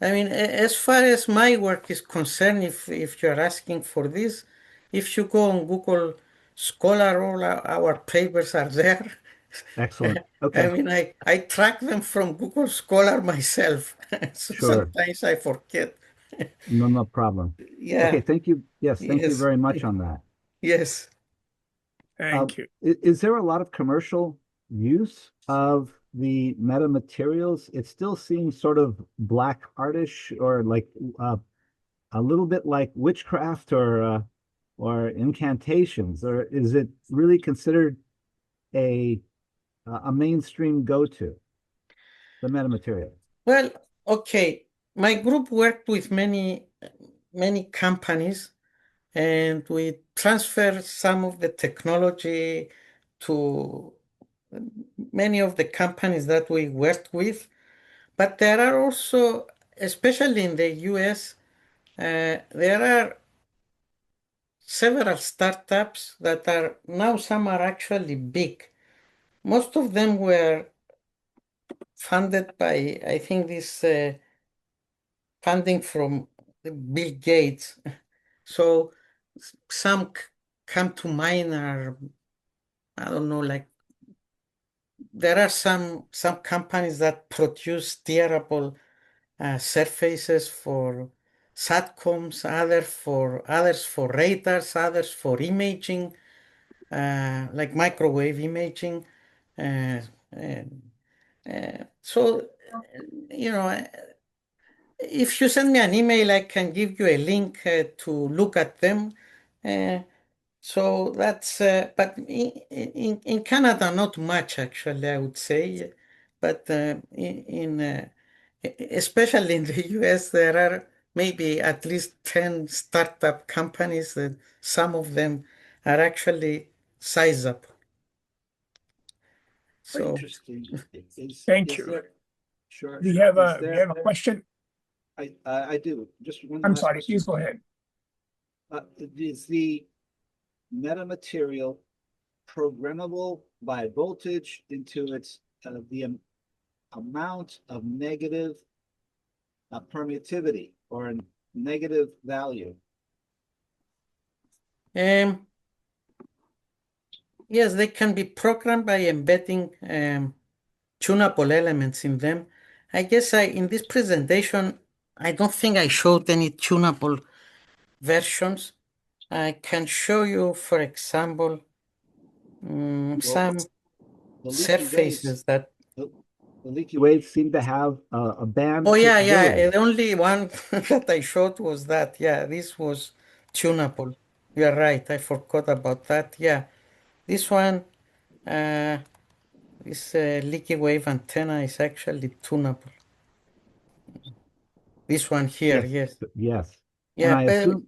I mean, as far as my work is concerned, if you're asking for this, if you go on Google Scholar, all our papers are there. Excellent. Okay. I mean, I track them from Google Scholar myself, so Sure. sometimes I forget. No problem. Yeah. Okay, thank you. Yes, thank you Yes. very much on that. Yes. Thank you. Is there a lot of commercial use of the metamaterials? It still seems sort of black artish, or like a little bit like witchcraft or incantations, or is it really considered a mainstream go-to, the metamaterial? Well, okay. My group worked with many companies, and we transferred some of the technology to many of the companies that we worked with. But there are also, especially in the US, there are several startups that are now, some are actually big. Most of them were funded by, I think, this funding from Bill Gates. So some come to mind are, I don't know, like there are some companies that produce steerable surfaces for satcoms, others for radars, others for imaging, like microwave imaging. So, you know, if you send me an email, I can give you a link to look at them. So that's, but in Canada, not much actually, I would say. But especially in the US, there are maybe at least 10 startup companies, and some of them are actually sizable. So, Interesting. Thank you. Sure. We have a question. I do. Just one I'm last sorry, question. please go ahead. Is the metamaterial programmable by voltage into its the amount of negative permittivity or a negative value? yes, they can be programmed by embedding tunable elements in them. I guess in this presentation, I don't think I showed any tunable versions. I can show you, for example, some The leaky surfaces waves, that. the leaky waves seem to have a band. Oh yeah, capability. the only one that I showed was that. Yeah, this was tunable. You're right. I forgot about that. Yeah, this one, this leaky wave antenna is actually tunable. This one here, yes. Yes. And Yeah, I but assume,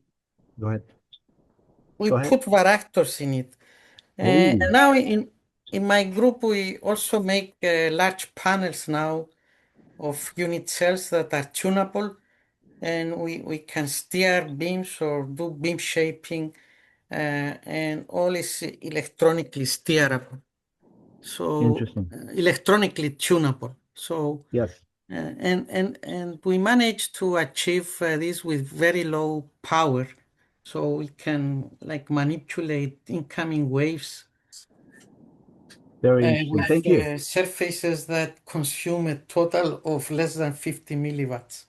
go ahead. we Go ahead. put varactors in it. And Ooh. now in my group, we also make large panels now of unit cells that are tunable, and we can steer beams or do beam shaping, and all is electronically steerable. So Interesting. electronically tunable. So Yes. and we managed to achieve this with very low power, so we can like manipulate incoming waves Very interesting. with Thank you. surfaces that consume a total of less than 50 milliwatts.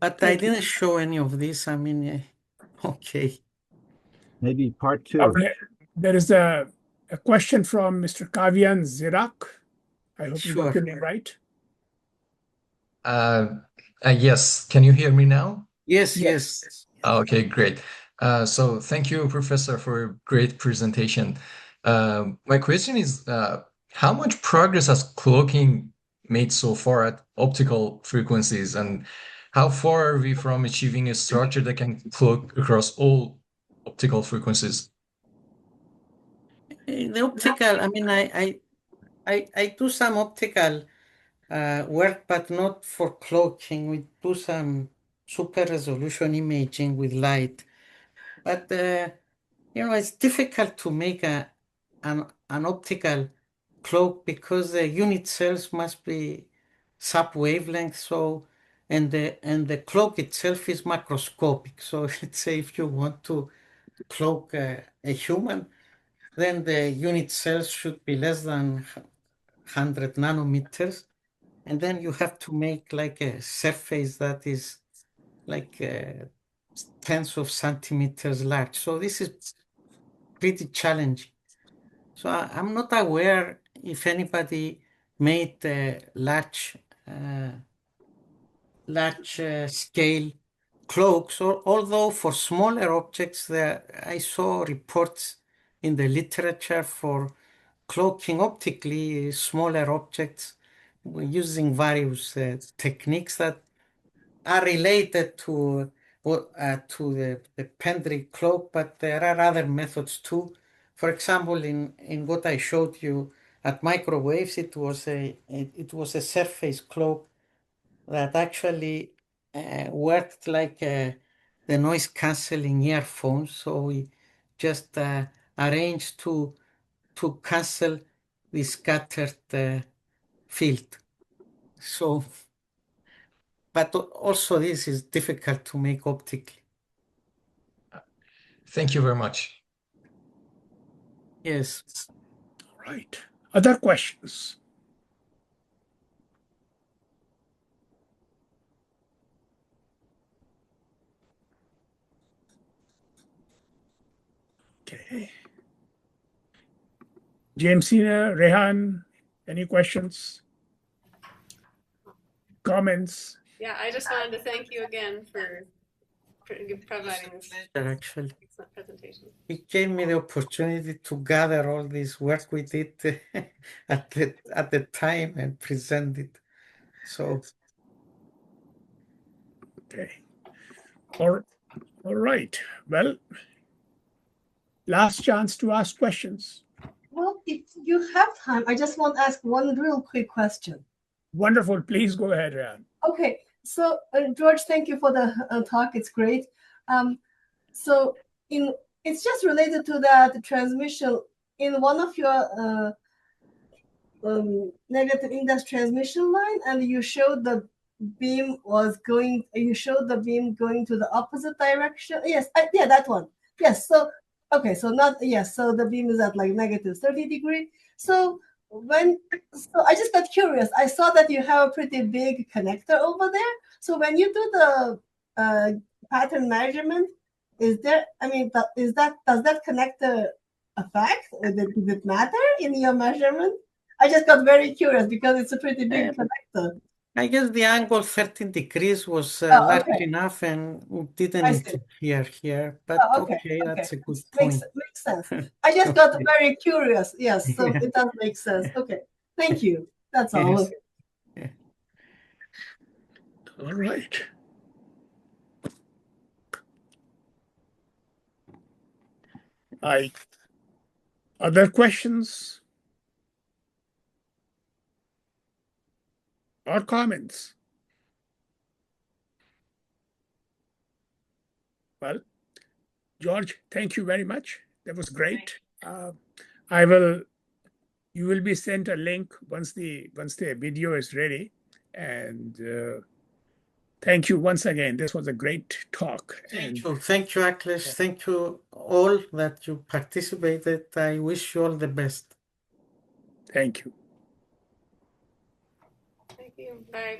But I didn't show any of this. I mean, okay. Maybe part two. There is a question from Mr. Kavian Zirak. I hope you got your name right. Yes. Can you hear me now? Yes, Yes. yes. Okay, great. So thank you, Professor, for a great presentation. My question is, how much progress has cloaking made so far at optical frequencies, and how far are we from achieving a structure that can cloak across all optical frequencies? The optical, I mean, I do some optical work, but not for cloaking. We do some super resolution imaging with light. But, it's difficult to make an optical cloak because the unit cells must be subwavelength. So, and the cloak itself is macroscopic. So let's say if you want to cloak a human, then the unit cells should be less than 100 nanometers. And then you have to make like a surface that is like tens of centimeters large. So this is pretty challenging. So I'm not aware if anybody made large scale cloaks, or although for smaller objects, I saw reports in the literature for cloaking optically smaller objects using various techniques that are related to the Pendry cloak, but there are other methods too. For example, in what I showed you at microwaves, it was a surface cloak that actually worked like the noise cancelling earphones. So we just arranged to cancel the scattered field. So, but also this is difficult to make optically. Thank you very much. Yes. All right. Other questions? Okay. Jamesina, Rehan, any questions? Comments? Yeah, I just wanted to thank you again for providing this Actually, excellent presentation. it gave me the opportunity to gather all this work we did at the time and present it. So, Okay. All right. Well, last chance to ask questions. Well, if you have time, I just want to ask one real quick question. Wonderful. Please go ahead, Rehan. Okay, so George, thank you for the talk. It's great. So it's just related to that transmission in one of your negative index transmission line, and you showed the beam going to the opposite direction. Yes, yeah, that one. Yes. So okay, so so the beam is at like negative 30 degree. So I just got curious. I saw that you have a pretty big connector over there. So when you do the pattern measurement, does that connector affect? Does it matter in your measurement? I just got very curious because it's a pretty big connector. I guess the angle 13 degrees was large enough and we didn't interfere here. But okay, that's a good point. Makes sense. I just got very curious. Yes, so it does make sense. Okay, thank you. That's all. Yes. All right. Other questions or comments? Well, George, thank you very much. That was great. You will be sent a link once the video is ready. And thank you once again. This was a great talk. Thank you, Akhilesh. Thank you all that you participated. I wish you all the best. Thank you. Thank you. Bye.